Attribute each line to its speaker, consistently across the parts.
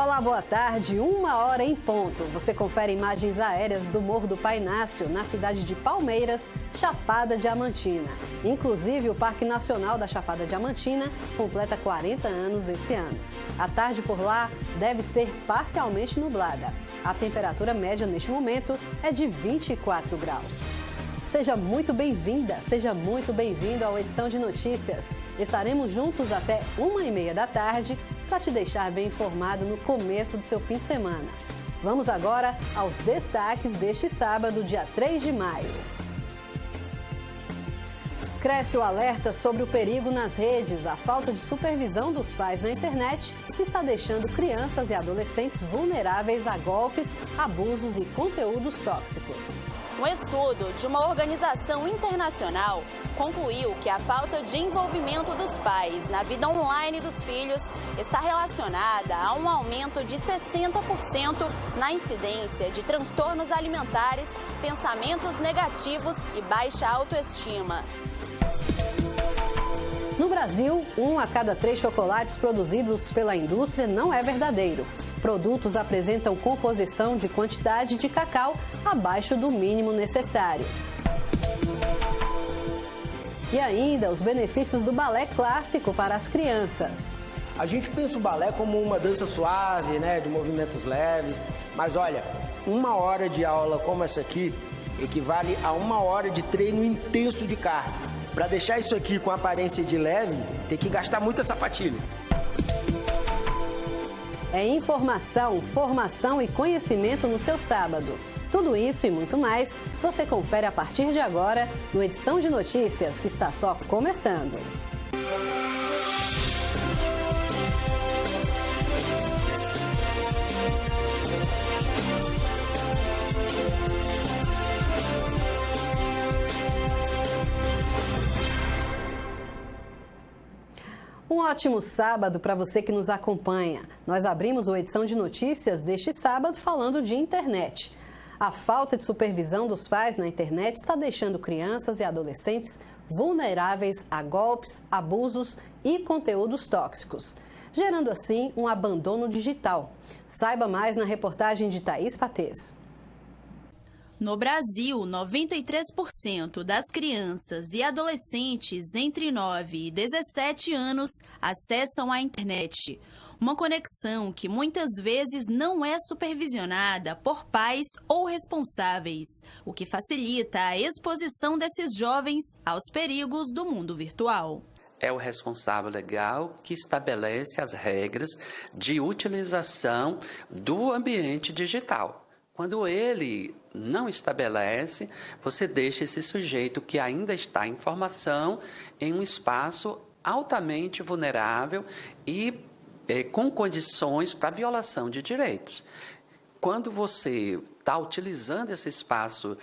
Speaker 1: Olá, boa tarde. 1h em ponto. Você confere imagens aéreas do Morro do Pai Inácio, na cidade de Palmeiras, Chapada Diamantina. Inclusive, o Parque Nacional da Chapada Diamantina completa 40 anos esse ano. A tarde por lá deve ser parcialmente nublada. A temperatura média neste momento é de 24 graus. Seja muito bem-vinda, seja muito bem-vindo ao Edição de Notícias. Estaremos juntos até 1h30 da tarde para te deixar bem informado no começo do seu fim de semana. Vamos agora aos destaques deste sábado, dia 3 de maio. Cresce o alerta sobre o perigo nas redes. A falta de supervisão dos pais na internet está deixando crianças e adolescentes vulneráveis a golpes, abusos e conteúdos tóxicos.
Speaker 2: Um estudo de uma organização internacional concluiu que a falta de envolvimento dos pais na vida online dos filhos está relacionada a um aumento de 60% na incidência de transtornos alimentares, pensamentos negativos e baixa autoestima.
Speaker 1: No Brasil, 1 a cada 3 chocolates produzidos pela indústria não é verdadeiro. Produtos apresentam composição de quantidade de cacau abaixo do mínimo necessário. E ainda os benefícios do balé clássico para as crianças.
Speaker 3: A gente pensa o balé como uma dança suave, né, de movimentos leves, mas olha, 1 hora de aula como essa aqui equivale a 1 hora de treino intenso de cardio. Para deixar isso aqui com aparência de leve, tem que gastar muita sapatilha.
Speaker 1: É informação, formação e conhecimento no seu sábado. Tudo isso e muito mais você confere a partir de agora no Edição de Notícias, que está só começando. Um ótimo sábado para você que nos acompanha. Nós abrimos o Edição de Notícias deste sábado falando de internet. A falta de supervisão dos pais na internet está deixando crianças e adolescentes vulneráveis a golpes, abusos e conteúdos tóxicos, gerando assim um abandono digital. Saiba mais na reportagem de Thaís Patês.
Speaker 2: No Brasil, 93% das crianças e adolescentes entre 9 e 17 anos acessam a internet. Uma conexão que muitas vezes não é supervisionada por pais ou responsáveis, o que facilita a exposição desses jovens aos perigos do mundo virtual.
Speaker 4: É o responsável legal que estabelece as regras de utilização do ambiente digital. Quando ele não estabelece, você deixa esse sujeito que ainda está em formação em um espaço altamente vulnerável e com condições para violação de direitos. Quando você está utilizando esse espaço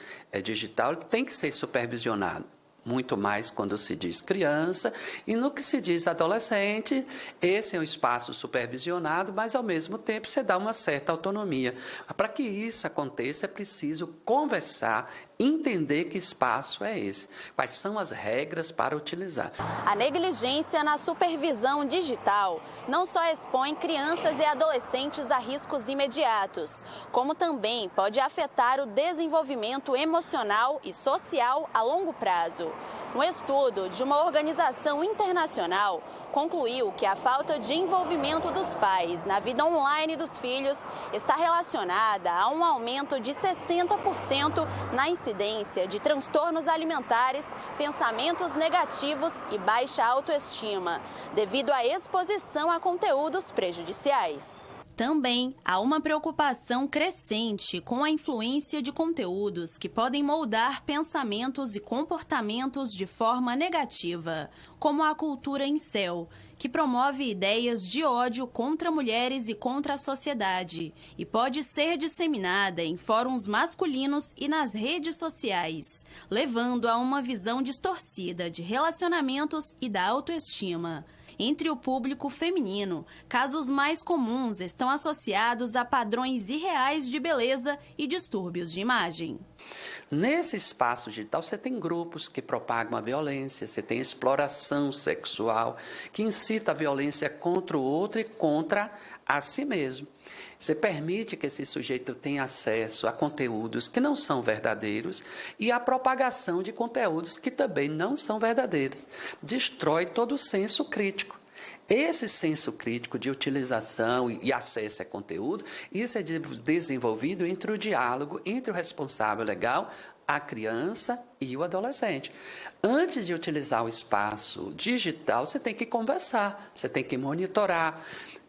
Speaker 4: digital, ele tem que ser supervisionado. Muito mais quando se diz criança, e no que se diz adolescente, esse é um espaço supervisionado, mas ao mesmo tempo você dá uma certa autonomia. Para que isso aconteça, é preciso conversar, entender que espaço é esse, quais são as regras para utilizar.
Speaker 2: A negligência na supervisão digital não só expõe crianças e adolescentes a riscos imediatos, como também pode afetar o desenvolvimento emocional e social a longo prazo. Um estudo de uma organização internacional concluiu que a falta de envolvimento dos pais na vida online dos filhos está relacionada a um aumento de 60% na incidência de transtornos alimentares, pensamentos negativos e baixa autoestima, devido à exposição a conteúdos prejudiciais. Também há uma preocupação crescente com a influência de conteúdos que podem moldar pensamentos e comportamentos de forma negativa, como a cultura incel, que promove ideias de ódio contra mulheres e contra a sociedade e pode ser disseminada em fóruns masculinos e nas redes sociais, levando a uma visão distorcida de relacionamentos e da autoestima. Entre o público feminino, casos mais comuns estão associados a padrões irreais de beleza e distúrbios de imagem.
Speaker 4: Nesse espaço digital, você tem grupos que propagam a violência, você tem exploração sexual, que incita a violência contra o outro e contra a si mesmo. Você permite que esse sujeito tenha acesso a conteúdos que não são verdadeiros e a propagação de conteúdos que também não são verdadeiros. Destrói todo o senso crítico. Esse senso crítico de utilização e acesso a conteúdo, isso é desenvolvido entre o diálogo entre o responsável legal, a criança e o adolescente. Antes de utilizar o espaço digital, você tem que conversar, você tem que monitorar.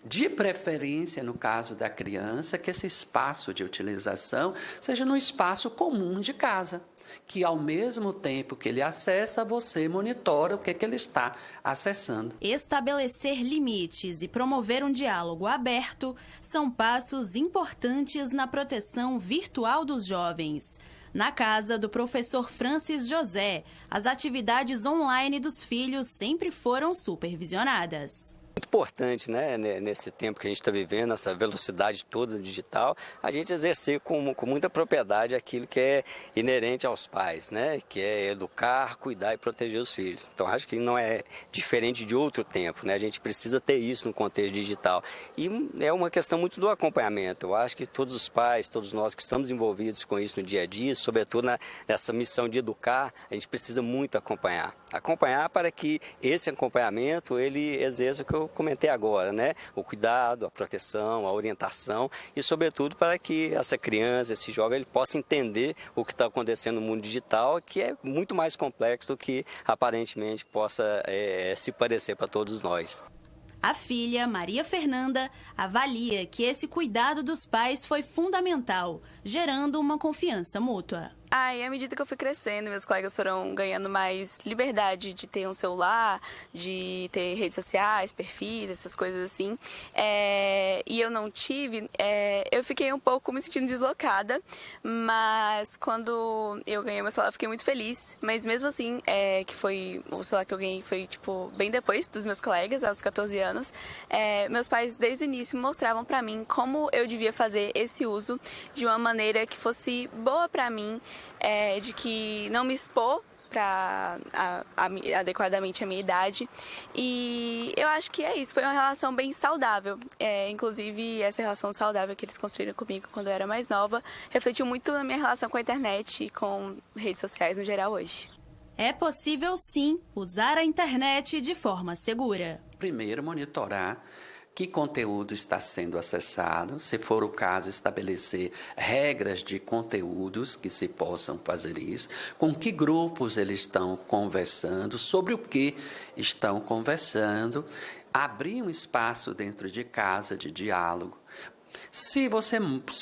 Speaker 4: De preferência, no caso da criança, que esse espaço de utilização seja num espaço comum de casa, que ao mesmo tempo que ele acessa, você monitora o que ele está acessando.
Speaker 2: Estabelecer limites e promover um diálogo aberto são passos importantes na proteção virtual dos jovens. Na casa do professor Francis José, as atividades online dos filhos sempre foram supervisionadas.
Speaker 5: Muito importante, né, nesse tempo que a gente está vivendo, essa velocidade toda digital, a gente exercer com muita propriedade aquilo que é inerente aos pais, né, que é educar, cuidar e proteger os filhos. Então, acho que não é diferente de outro tempo, né, a gente precisa ter isso no contexto digital. E é uma questão muito do acompanhamento. Eu acho que todos os pais, todos nós que estamos envolvidos com isso no dia a dia, sobretudo nessa missão de educar, a gente precisa muito acompanhar. Acompanhar para que esse acompanhamento, ele exerça o que eu comentei agora, né? O cuidado, a proteção, a orientação e, sobretudo, para que essa criança, esse jovem, ele possa entender o que está acontecendo no mundo digital, que é muito mais complexo do que aparentemente possa se parecer para todos nós.
Speaker 2: A filha, Maria Fernanda, avalia que esse cuidado dos pais foi fundamental, gerando uma confiança mútua.
Speaker 6: E à medida que eu fui crescendo, meus colegas foram ganhando mais liberdade de ter um celular, de ter redes sociais, perfis, essas coisas assim. E eu não tive, eu fiquei um pouco me sentindo deslocada, mas quando eu ganhei meu celular, eu fiquei muito feliz. Mas mesmo assim, que foi o celular que eu ganhei foi tipo bem depois dos meus colegas, aos 14 anos, meus pais desde o início mostravam pra mim como eu devia fazer esse uso de uma maneira que fosse boa pra mim, de que não me expor adequadamente à minha idade. E eu acho que é isso, foi uma relação bem saudável. Inclusive, essa relação saudável que eles construíram comigo quando eu era mais nova refletiu muito na minha relação com a internet e com redes sociais no geral hoje.
Speaker 2: É possível, sim, usar a internet de forma segura.
Speaker 4: Primeiro, monitorar que conteúdo está sendo acessado, se for o caso, estabelecer regras de conteúdos que se possam fazer isso, com que grupos eles estão conversando, sobre o que estão conversando, abrir um espaço dentro de casa de diálogo. Se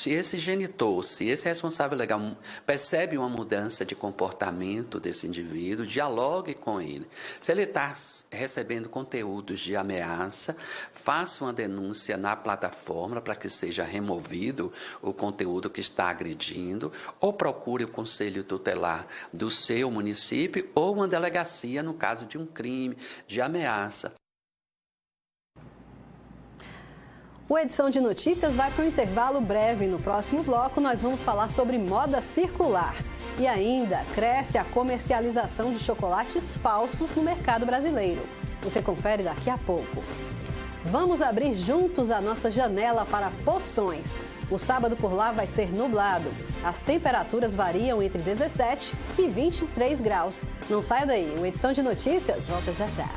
Speaker 4: esse genitor, se esse responsável legal percebe uma mudança de comportamento desse indivíduo, dialogue com ele. Se ele está recebendo conteúdos de ameaça, faça uma denúncia na plataforma para que seja removido o conteúdo que está agredindo, ou procure o conselho tutelar do seu município ou uma delegacia no caso de um crime de ameaça.
Speaker 1: O Edição de Notícias vai para um intervalo breve. No próximo bloco, nós vamos falar sobre moda circular. E ainda, cresce a comercialização de chocolates falsos no mercado brasileiro. Você confere daqui a pouco. Vamos abrir juntos a nossa janela para Poções. O sábado por lá vai ser nublado. As temperaturas variam entre 17 e 23 graus. Não saia daí. O Edição de Notícias volta já já.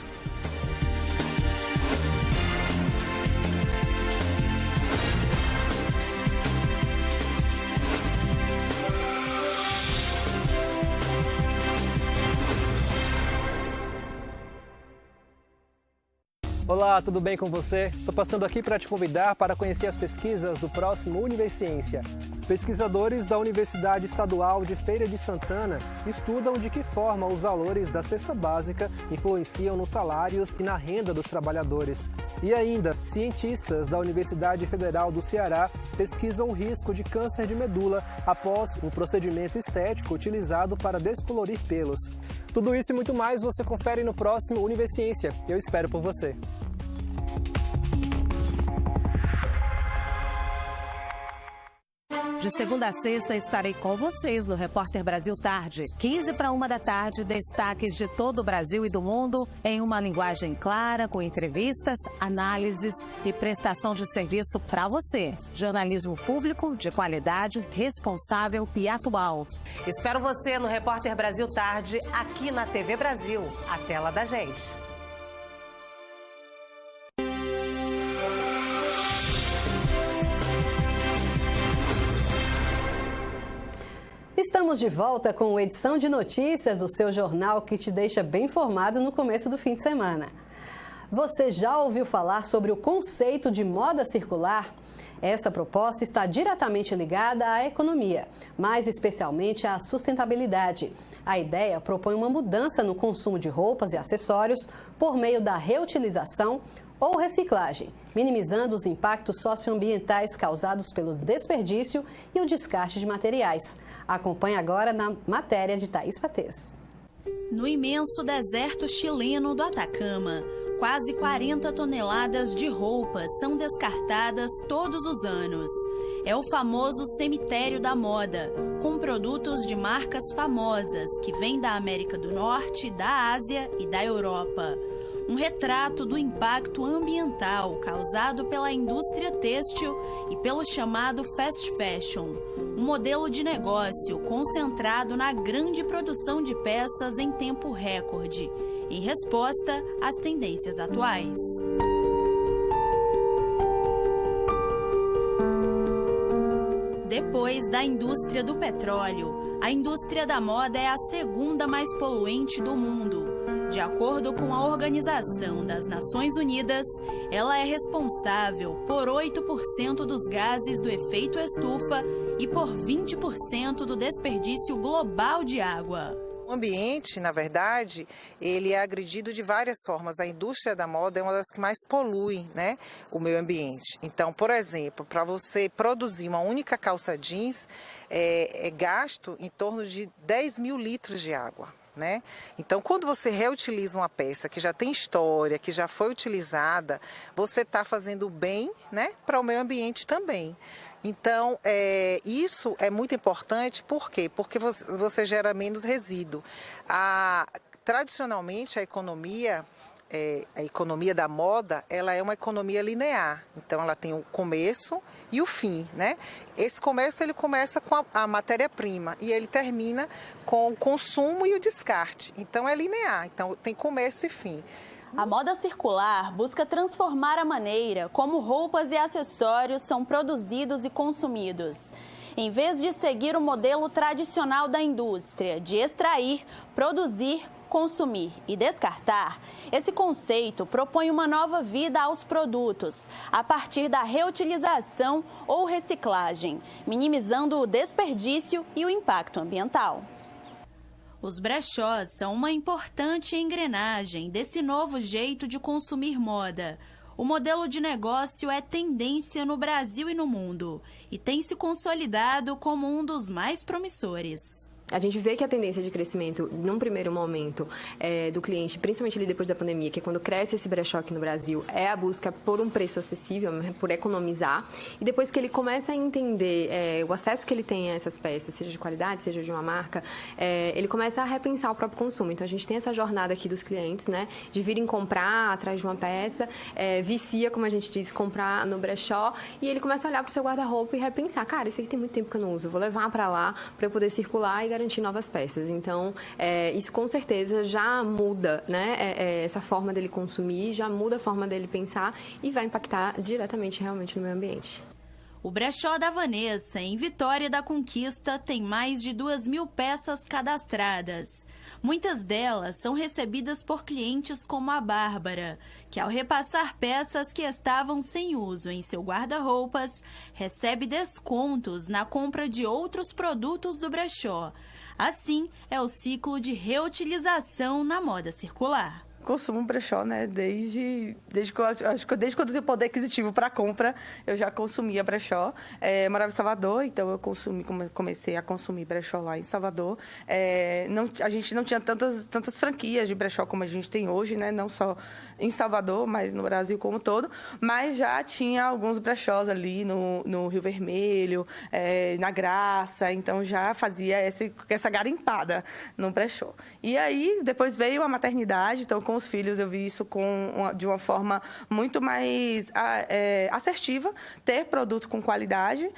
Speaker 7: Olá, tudo bem com você? Estou passando aqui para te convidar para conhecer as pesquisas do próximo Univerciência. Pesquisadores da Universidade Estadual de Feira de Santana estudam de que forma os valores da cesta básica influenciam nos salários e na renda dos trabalhadores. E ainda, cientistas da Universidade Federal do Ceará pesquisam o risco de câncer de medula após um procedimento estético utilizado para descolorir pelos. Tudo isso e muito mais você confere no próximo Univerciência. Eu espero por você.
Speaker 8: De segunda a sexta estarei com vocês no Repórter Brasil Tarde. 12:45 destaques de todo o Brasil e do mundo em uma linguagem clara, com entrevistas, análises e prestação de serviço para você. Jornalismo público, de qualidade, responsável e atual. Espero você no Repórter Brasil Tarde, aqui na TV Brasil, a tela da gente.
Speaker 1: Estamos de volta com o Edição de Notícias, o seu jornal que te deixa bem informado no começo do fim de semana. Você já ouviu falar sobre o conceito de moda circular? Essa proposta está diretamente ligada à economia, mais especialmente à sustentabilidade. A ideia propõe uma mudança no consumo de roupas e acessórios por meio da reutilização ou reciclagem, minimizando os impactos socioambientais causados pelo desperdício e o descarte de materiais. Acompanhe agora na matéria de Thaís Patês.
Speaker 2: No imenso deserto chileno do Atacama, quase 40 toneladas de roupas são descartadas todos os anos. É o famoso cemitério da moda, com produtos de marcas famosas que vêm da América do Norte, da Ásia e da Europa. Um retrato do impacto ambiental causado pela indústria têxtil e pelo chamado fast fashion, um modelo de negócio concentrado na grande produção de peças em tempo recorde, em resposta às tendências atuais. Depois da indústria do petróleo, a indústria da moda é a segunda mais poluente do mundo. De acordo com a Organização das Nações Unidas, ela é responsável por 8% dos gases do efeito estufa e por 20% do desperdício global de água.
Speaker 9: O ambiente, na verdade, ele é agredido de várias formas. A indústria da moda é uma das que mais polui, né, o meio ambiente. Então, por exemplo, para você produzir uma única calça jeans, é gasto em torno de 10 mil litros de água. Né? Então, quando você reutiliza uma peça que já tem história, que já foi utilizada, você está fazendo bem, né, para o meio ambiente também. Então, isso é muito importante, por quê? Porque você gera menos resíduo. Tradicionalmente, a economia da moda, ela é uma economia linear. Então, ela tem o começo e o fim, né? Esse começo, ele começa com a matéria-prima e ele termina com o consumo e o descarte. Então, é linear. Então, tem começo e fim.
Speaker 2: A moda circular busca transformar a maneira como roupas e acessórios são produzidos e consumidos. Em vez de seguir o modelo tradicional da indústria, de extrair, produzir, consumir e descartar, esse conceito propõe uma nova vida aos produtos, a partir da reutilização ou reciclagem, minimizando o desperdício e o impacto ambiental. Os brechós são uma importante engrenagem desse novo jeito de consumir moda. O modelo de negócio é tendência no Brasil e no mundo e tem se consolidado como um dos mais promissores.
Speaker 10: A gente vê que a tendência de crescimento, num primeiro momento, do cliente, principalmente ali depois da pandemia, que é quando cresce esse brechó aqui no Brasil, é a busca por um preço acessível, por economizar. E depois que ele começa a entender o acesso que ele tem a essas peças, seja de qualidade, seja de uma marca, ele começa a repensar o próprio consumo. Então, a gente tem essa jornada aqui dos clientes, né, de virem comprar atrás de uma peça, vicia, como a gente diz, comprar no brechó, e ele começa a olhar para o seu guarda-roupa e repensar, cara, isso aqui tem muito tempo que eu não uso, vou levar para lá para eu poder circular e garantir novas peças. Então, isso com certeza já muda, né, essa forma dele consumir, já muda a forma dele pensar e vai impactar diretamente realmente no meio ambiente.
Speaker 2: O brechó da Vanessa, em Vitória da Conquista, tem mais de 2.000 peças cadastradas. Muitas delas são recebidas por clientes como a Bárbara, que ao repassar peças que estavam sem uso em seu guarda-roupas, recebe descontos na compra de outros produtos do brechó. Assim, é o ciclo de reutilização na moda circular.
Speaker 11: consumo brechó, né? Desde quando eu tenho poder aquisitivo para compra, eu já consumia brechó. Morava em Salvador, então eu comecei a consumir brechó lá em Salvador. A gente não tinha tantas franquias de brechó como a gente tem hoje, né? Não só em Salvador, mas no Brasil como todo. Mas já tinha alguns brechós ali no Rio Vermelho, na Graça, então já fazia essa garimpada no brechó. E aí, depois veio a maternidade, então com os filhos eu vi isso de uma forma muito mais assertiva, ter produto com qualidade,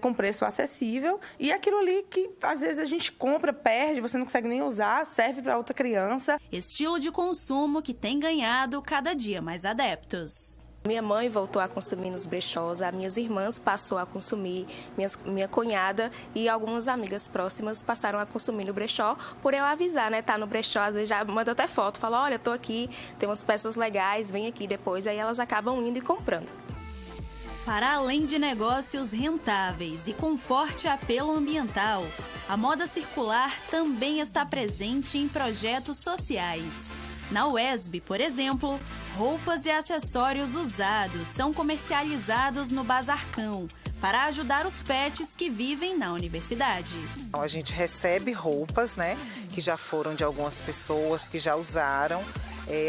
Speaker 11: com preço acessível, e aquilo ali que às vezes a gente compra, perde, você não consegue nem usar, serve para outra criança.
Speaker 2: Estilo de consumo que tem ganhado cada dia mais adeptos.
Speaker 12: Minha mãe voltou a consumir nos brechós, as minhas irmãs passou a consumir, minha cunhada e algumas amigas próximas passaram a consumir no brechó, por eu avisar, né? Tá no brechó, às vezes já manda até foto, fala, olha, tô aqui, tem umas peças legais, vem aqui depois, aí elas acabam indo e comprando.
Speaker 2: Para além de negócios rentáveis e com forte apelo ambiental, a moda circular também está presente em projetos sociais. Na UESB, por exemplo, roupas e acessórios usados são comercializados no Bazarcão para ajudar os pets que vivem na universidade.
Speaker 9: A gente recebe roupas, né, que já foram de algumas pessoas que já usaram.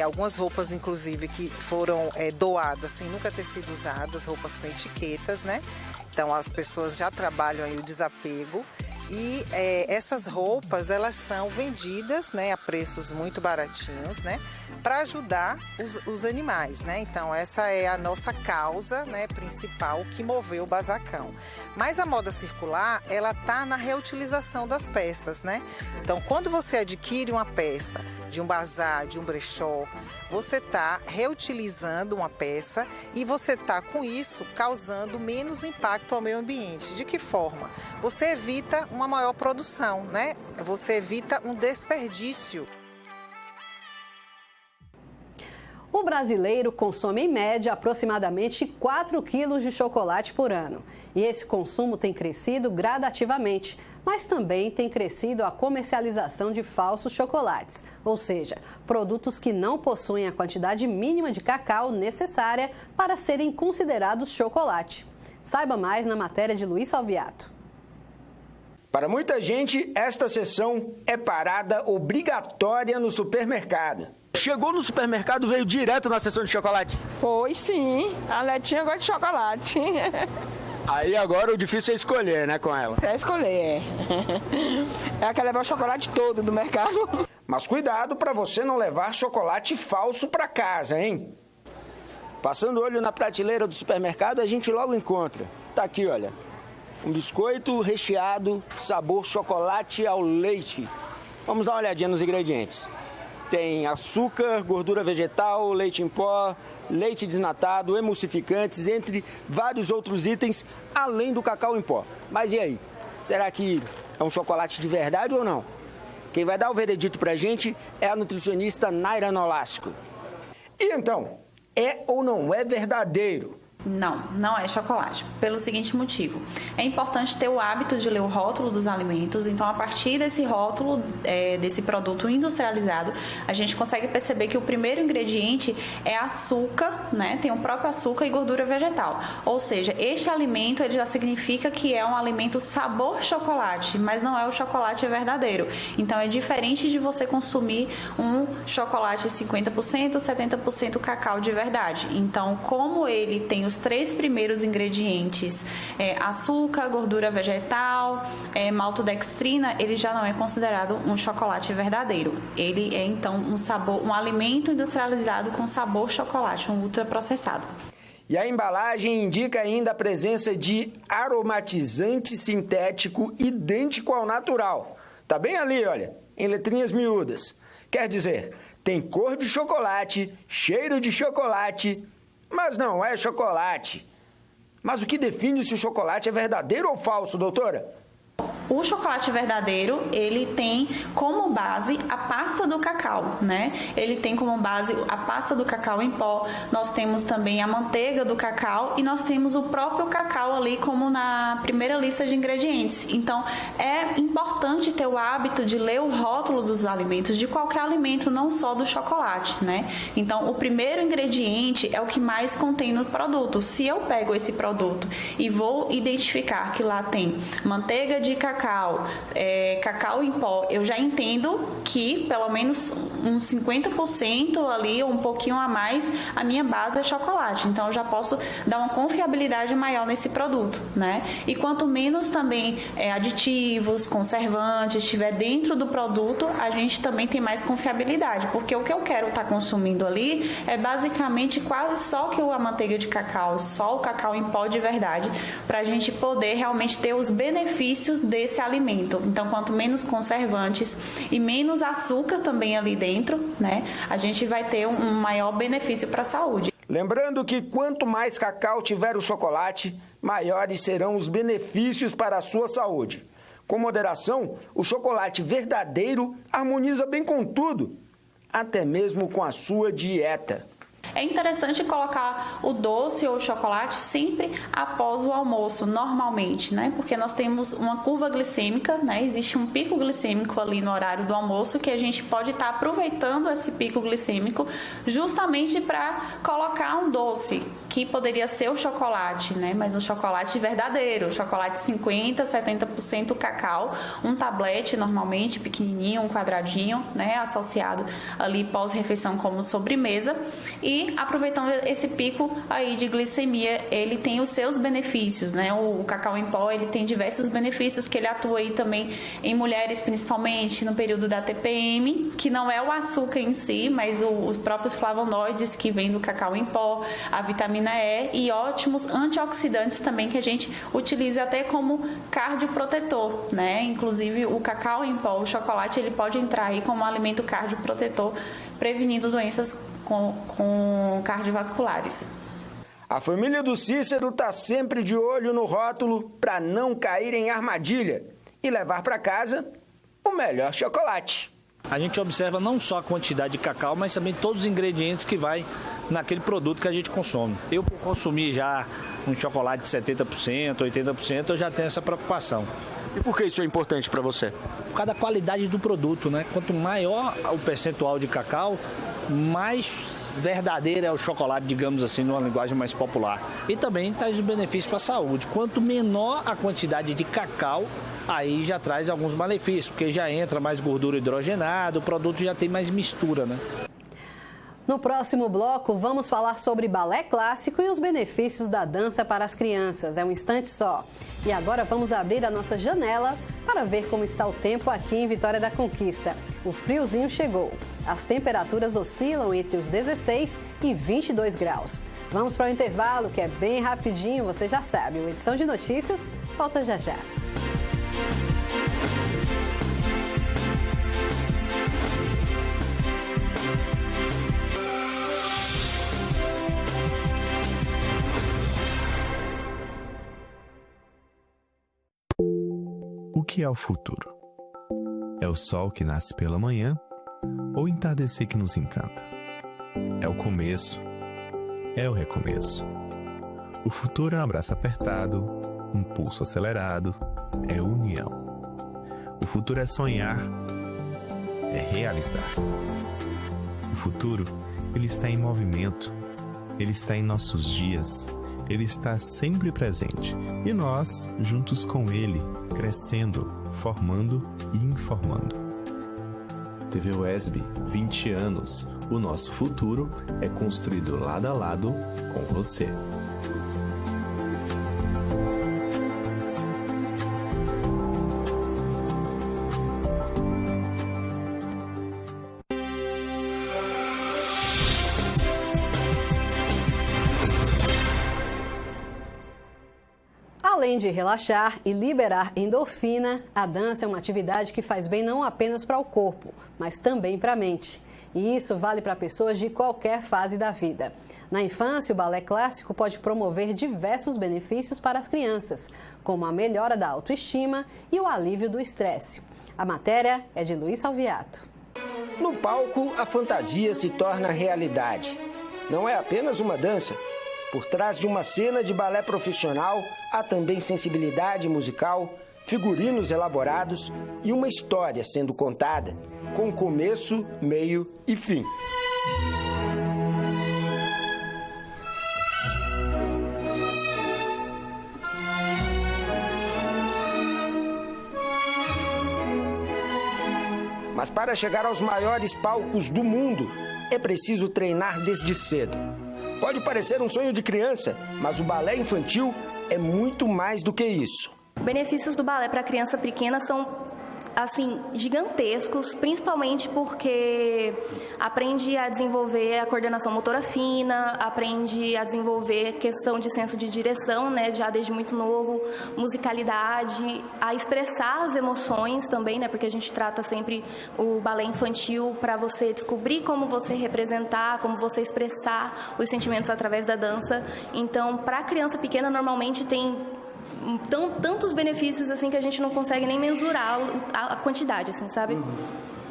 Speaker 9: Algumas roupas, inclusive, que foram doadas sem nunca ter sido usadas, roupas com etiquetas, né? Então, as pessoas já trabalham aí o desapego. E essas roupas, elas são vendidas, né, a preços muito baratinhos, né, para ajudar os animais, né? Então, essa é a nossa causa, né, principal que moveu o Bazarcão. Mas a moda circular, ela está na reutilização das peças, né? Então, quando você adquire uma peça de um bazar, de um brechó, você está reutilizando uma peça e você está, com isso, causando menos impacto ao meio ambiente. De que forma? Você evita uma maior produção, né? Você evita um desperdício.
Speaker 1: O brasileiro consome, em média, aproximadamente 4 quilos de chocolate por ano. E esse consumo tem crescido gradativamente, mas também tem crescido a comercialização de falsos chocolates, ou seja, produtos que não possuem a quantidade mínima de cacau necessária para serem considerados chocolate. Saiba mais na matéria de Luiz Salviato.
Speaker 3: Para muita gente, esta sessão é parada obrigatória no supermercado. Chegou no supermercado, veio direto na sessão de chocolate?
Speaker 13: Foi, sim. A Letinha gosta de chocolate.
Speaker 3: Aí agora o difícil é escolher, né, com ela?
Speaker 13: É escolher, Ela quer levar o chocolate todo do mercado.
Speaker 3: Mas cuidado para você não levar chocolate falso para casa, hein? Passando o olho na prateleira do supermercado, a gente logo encontra. Tá aqui, olha. Um biscoito recheado, sabor chocolate ao leite. Vamos dar uma olhadinha nos ingredientes. Tem açúcar, gordura vegetal, leite em pó, leite desnatado, emulsificantes, entre vários outros itens, além do cacau em pó. Mas e aí? Será que é um chocolate de verdade ou não? Quem vai dar o veredito pra gente é a nutricionista Naira Nolasco. E então, é ou não é verdadeiro?
Speaker 14: Não, não é chocolate, pelo seguinte motivo. É importante ter o hábito de ler o rótulo dos alimentos, então a partir desse rótulo, desse produto industrializado, a gente consegue perceber que o primeiro ingrediente é açúcar, né? Tem o próprio açúcar e gordura vegetal. Ou seja, este alimento ele já significa que é um alimento sabor chocolate, mas não é o chocolate verdadeiro. Então é diferente de você consumir um chocolate 50%, 70% cacau de verdade. Então, como ele tem os 3 primeiros ingredientes, açúcar, gordura vegetal, maltodextrina, ele já não é considerado um chocolate verdadeiro. Ele é, então, um alimento industrializado com sabor chocolate, um ultraprocessado.
Speaker 3: E a embalagem indica ainda a presença de aromatizante sintético idêntico ao natural. Tá bem ali, olha, em letrinhas miúdas. Quer dizer, tem cor de chocolate, cheiro de chocolate, mas não é chocolate. Mas o que define se o chocolate é verdadeiro ou falso, doutora?
Speaker 14: O chocolate verdadeiro, ele tem como base a pasta do cacau, né? Ele tem como base a pasta do cacau em pó, nós temos também a manteiga do cacau e nós temos o próprio cacau ali como na primeira lista de ingredientes. Então, é importante ter o hábito de ler o rótulo dos alimentos, de qualquer alimento, não só do chocolate, né? Então, o primeiro ingrediente é o que mais contém no produto. Se eu pego esse produto e vou identificar que lá tem manteiga de cacau, cacau em pó, eu já entendo que pelo menos uns 50% ali, ou um pouquinho a mais, a minha base é chocolate. Então eu já posso dar uma confiabilidade maior nesse produto, né? E quanto menos também aditivos, conservantes estiver dentro do produto, a gente também tem mais confiabilidade, porque o que eu quero estar consumindo ali é basicamente quase só que a manteiga de cacau, só o cacau em pó de verdade, para a gente poder realmente ter os benefícios desse alimento. Então, quanto menos conservantes e menos açúcar também ali dentro, né, a gente vai ter um maior benefício para a saúde.
Speaker 3: Lembrando que quanto mais cacau tiver o chocolate, maiores serão os benefícios para a sua saúde. Com moderação, o chocolate verdadeiro harmoniza bem com tudo, até mesmo com a sua dieta.
Speaker 14: É interessante colocar o doce ou o chocolate sempre após o almoço, normalmente, né? Porque nós temos uma curva glicêmica, né? Existe um pico glicêmico ali no horário do almoço que a gente pode estar aproveitando esse pico glicêmico justamente para colocar um doce, que poderia ser o chocolate, né? Mas um chocolate verdadeiro, chocolate 50%, 70% cacau, um tablete normalmente pequenininho, um quadradinho, né? Associado ali pós-refeição como sobremesa. E aproveitando esse pico aí de glicemia, ele tem os seus benefícios, né? O cacau em pó, ele tem diversos benefícios, que ele atua aí também em mulheres, principalmente no período da TPM, que não é o açúcar em si, mas os próprios flavonoides que vêm do cacau em pó, a vitamina E e ótimos antioxidantes também que a gente utiliza até como cardioprotetor, né? Inclusive o cacau em pó, o chocolate, ele pode entrar aí como alimento cardioprotetor, prevenindo doenças com cardiovasculares.
Speaker 3: A família do Cícero está sempre de olho no rótulo para não cair em armadilha e levar para casa o melhor chocolate.
Speaker 15: A gente observa não só a quantidade de cacau, mas também todos os ingredientes que vai naquele produto que a gente consome. Eu, por consumir já um chocolate de 70%, 80%, eu já tenho essa preocupação.
Speaker 3: E por que isso é importante para você?
Speaker 15: Por causa da qualidade do produto, né? Quanto maior o percentual de cacau, mais verdadeiro é o chocolate, digamos assim, numa linguagem mais popular. E também traz os benefícios para a saúde. Quanto menor a quantidade de cacau, aí já traz alguns malefícios, porque já entra mais gordura hidrogenada, o produto já tem mais mistura, né?
Speaker 1: No próximo bloco, vamos falar sobre balé clássico e os benefícios da dança para as crianças. É um instante só. E agora vamos abrir a nossa janela para ver como está o tempo aqui em Vitória da Conquista. O friozinho chegou. As temperaturas oscilam entre os 16 e 22 graus. Vamos para o intervalo, que é bem rapidinho, você já sabe. O Edição de Notícias volta já já.
Speaker 16: O que é o futuro? É o sol que nasce pela manhã ou o entardecer que nos encanta? É o começo, é o recomeço. O futuro é um abraço apertado, um pulso acelerado, é união. O futuro é sonhar, é realizar. O futuro, ele está em movimento, ele está em nossos dias, ele está sempre presente e nós, juntos com ele, crescendo, formando e informando. TV UESB, 20 anos. O nosso futuro é construído lado a lado com você.
Speaker 1: Além de relaxar e liberar endorfina, a dança é uma atividade que faz bem não apenas para o corpo, mas também para a mente. E isso vale para pessoas de qualquer fase da vida. Na infância, o balé clássico pode promover diversos benefícios para as crianças, como a melhora da autoestima e o alívio do estresse. A matéria é de Luiz Salviato.
Speaker 3: No palco, a fantasia se torna realidade. Não é apenas uma dança. Por trás de uma cena de balé profissional, há também sensibilidade musical, figurinos elaborados e uma história sendo contada, com começo, meio e fim. Mas para chegar aos maiores palcos do mundo, é preciso treinar desde cedo. Pode parecer um sonho de criança, mas o balé infantil é muito mais do que isso.
Speaker 12: Benefícios do balé para criança pequena são, assim, gigantescos, principalmente porque aprende a desenvolver a coordenação motora fina, aprende a desenvolver questão de senso de direção, né, já desde muito novo, musicalidade, a expressar as emoções também, né, porque a gente trata sempre o balé infantil para você descobrir como você representar, como você expressar os sentimentos através da dança. Então, para a criança pequena, normalmente tem tantos benefícios assim que a gente não consegue nem mensurar a quantidade, assim, sabe?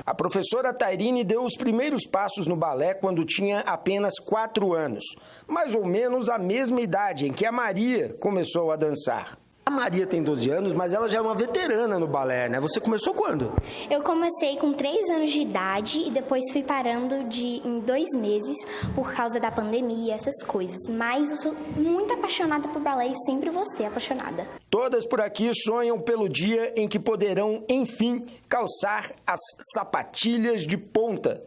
Speaker 3: A professora Tairine deu os primeiros passos no balé quando tinha apenas 4 anos, mais ou menos a mesma idade em que a Maria começou a dançar. A Maria tem 12 anos, mas ela já é uma veterana no balé, né? Você começou quando?
Speaker 17: Eu comecei com 3 anos de idade e depois fui parando em 2 meses por causa da pandemia, essas coisas. Mas eu sou muito apaixonada por balé e sempre vou ser apaixonada.
Speaker 3: Todas por aqui sonham pelo dia em que poderão, enfim, calçar as sapatilhas de ponta.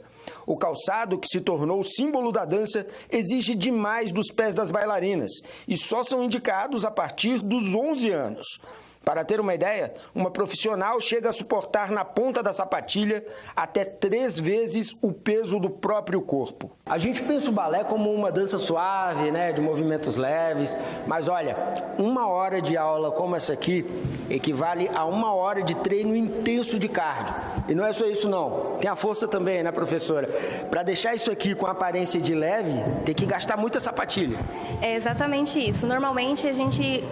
Speaker 3: O calçado, que se tornou símbolo da dança, exige demais dos pés das bailarinas e só são indicados a partir dos 11 anos. Para ter uma ideia, uma profissional chega a suportar na ponta da sapatilha até 3 vezes o peso do próprio corpo. A gente pensa o balé como uma dança suave, né, de movimentos leves, mas olha, 1 hora de aula como essa aqui equivale a 1 hora de treino intenso de cardio. E não é só isso não, tem a força também, né, professora? Para deixar isso aqui com aparência de leve, tem que gastar muita sapatilha.
Speaker 12: É exatamente isso. Normalmente a gente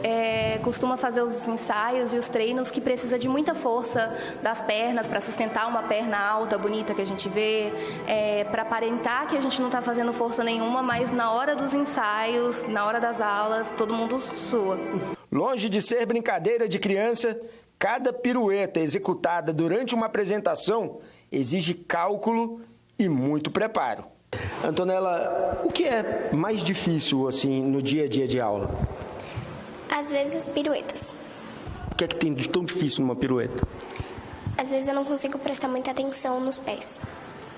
Speaker 12: costuma fazer os ensaios e os treinos que precisa de muita força das pernas para sustentar uma perna alta, bonita que a gente vê, para aparentar que a gente não está fazendo força nenhuma, mas na hora dos ensaios, na hora das aulas, todo mundo sua.
Speaker 3: Longe de ser brincadeira de criança, cada pirueta executada durante uma apresentação exige cálculo e muito preparo. Antonella, o que é mais difícil assim no dia a dia de aula?
Speaker 17: Às vezes piruetas.
Speaker 3: O que é que tem de tão difícil numa pirueta?
Speaker 17: Às vezes eu não consigo prestar muita atenção nos pés,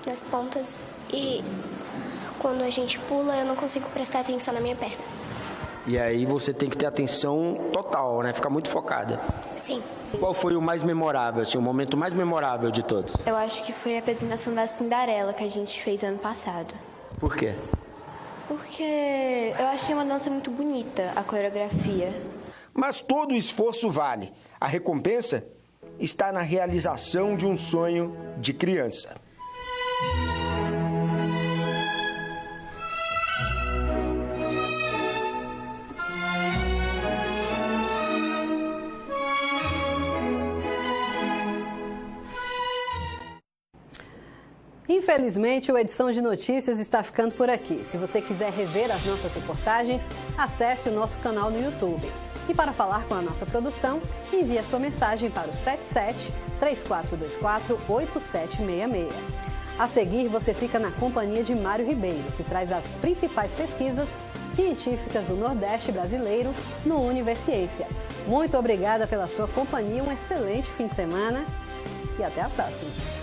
Speaker 17: nas pontas, e quando a gente pula eu não consigo prestar atenção na minha perna.
Speaker 3: E aí você tem que ter atenção total, né? Ficar muito focada.
Speaker 17: Sim.
Speaker 3: Qual foi o mais memorável, assim, o momento mais memorável de todos?
Speaker 18: Eu acho que foi a apresentação da Cinderela que a gente fez ano passado.
Speaker 3: Por quê?
Speaker 18: Porque eu achei uma dança muito bonita, a coreografia.
Speaker 3: Mas todo esforço vale. A recompensa está na realização de um sonho de criança.
Speaker 1: Infelizmente, o Edição de Notícias está ficando por aqui. Se você quiser rever as nossas reportagens, acesse o nosso canal no YouTube. E para falar com a nossa produção, envie a sua mensagem para o 77-3424-8766. A seguir, você fica na companhia de Mário Ribeiro, que traz as principais pesquisas científicas do Nordeste brasileiro no Univerciência. Muito obrigada pela sua companhia, um excelente fim de semana e até a próxima.